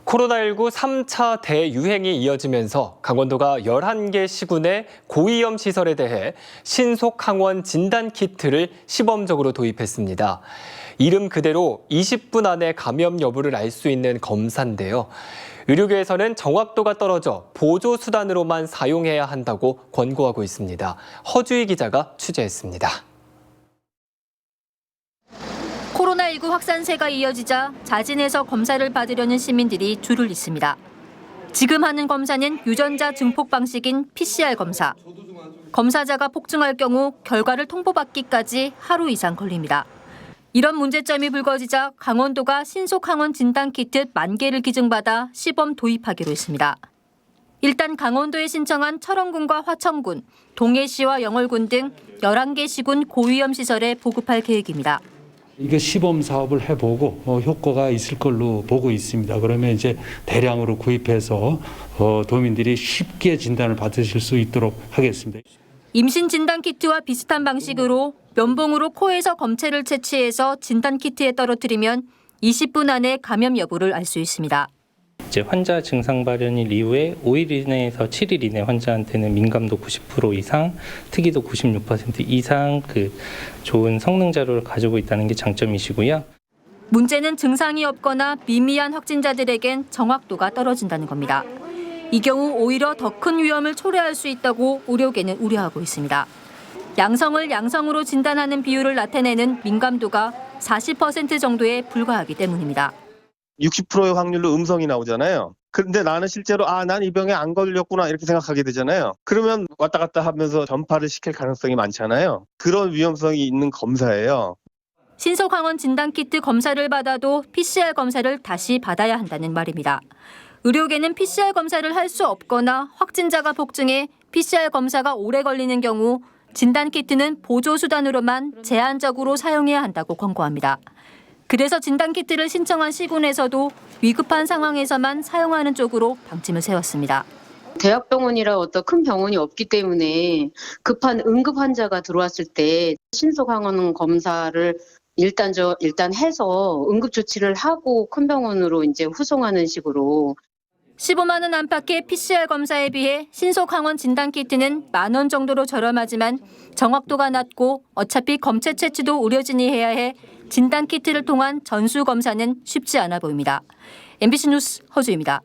코로나19 3차 대유행이 이어지면서 강원도가 11개 시군의 고위험 시설에 대해 신속 항원 진단 키트를 시범적으로 도입했습니다. 이름 그대로 20분 안에 감염 여부를 알 수 있는 검사인데요. 의료계에서는 정확도가 떨어져 보조 수단으로만 사용해야 한다고 권고하고 있습니다. 허주희 기자가 취재했습니다. 코로나19 확산세가 이어지자 자진해서 검사를 받으려는 시민들이 줄을 잇습니다. 지금 하는 검사는 유전자 증폭 방식인 PCR 검사. 검사자가 폭증할 경우 결과를 통보받기까지 하루 이상 걸립니다. 이런 문제점이 불거지자 강원도가 신속항원 진단키트 10,000개를 기증받아 시범 도입하기로 했습니다. 일단 강원도에 신청한 철원군과 화천군, 동해시와 영월군 등 11개 시군 고위험 시설에 보급할 계획입니다. 이게 시범 사업을 해보고 효과가 있을 걸로 보고 있습니다. 그러면 이제 대량으로 구입해서 도민들이 쉽게 진단을 받으실 수 있도록 하겠습니다. 임신 진단 키트와 비슷한 방식으로 면봉으로 코에서 검체를 채취해서 진단 키트에 떨어뜨리면 20분 안에 감염 여부를 알 수 있습니다. 이제 환자 증상 발현일 이후에 5일 이내에서 7일 이내 환자한테는 민감도 90% 이상, 특이도 96% 이상 좋은 성능 자료를 가지고 있다는 게 장점이시고요. 문제는 증상이 없거나 미미한 확진자들에겐 정확도가 떨어진다는 겁니다. 이 경우 오히려 더 큰 위험을 초래할 수 있다고 의료계는 우려하고 있습니다. 양성을 양성으로 진단하는 비율을 나타내는 민감도가 40% 정도에 불과하기 때문입니다. 60%의 확률로 음성이 나오잖아요. 그런데 나는 실제로 난 이 병에 안 걸렸구나 이렇게 생각하게 되잖아요. 그러면 왔다 갔다 하면서 전파를 시킬 가능성이 많잖아요. 그런 위험성이 있는 검사예요. 신속항원 진단키트 검사를 받아도 PCR 검사를 다시 받아야 한다는 말입니다. 의료계는 PCR 검사를 할 수 없거나 확진자가 폭증해 PCR 검사가 오래 걸리는 경우 진단키트는 보조수단으로만 제한적으로 사용해야 한다고 권고합니다. 그래서 진단키트를 신청한 시군에서도 위급한 상황에서만 사용하는 쪽으로 방침을 세웠습니다. 대학병원이라 어떤 큰 병원이 없기 때문에 급한 응급 환자가 들어왔을 때 신속항원 검사를 일단 해서 응급 조치를 하고 큰 병원으로 이제 후송하는 식으로. 15만 원 안팎의 PCR 검사에 비해 신속항원 진단키트는 10,000원 정도로 저렴하지만 정확도가 낮고 어차피 검체 채취도 의료진이 해야 해 진단키트를 통한 전수 검사는 쉽지 않아 보입니다. MBC 뉴스 허주입니다.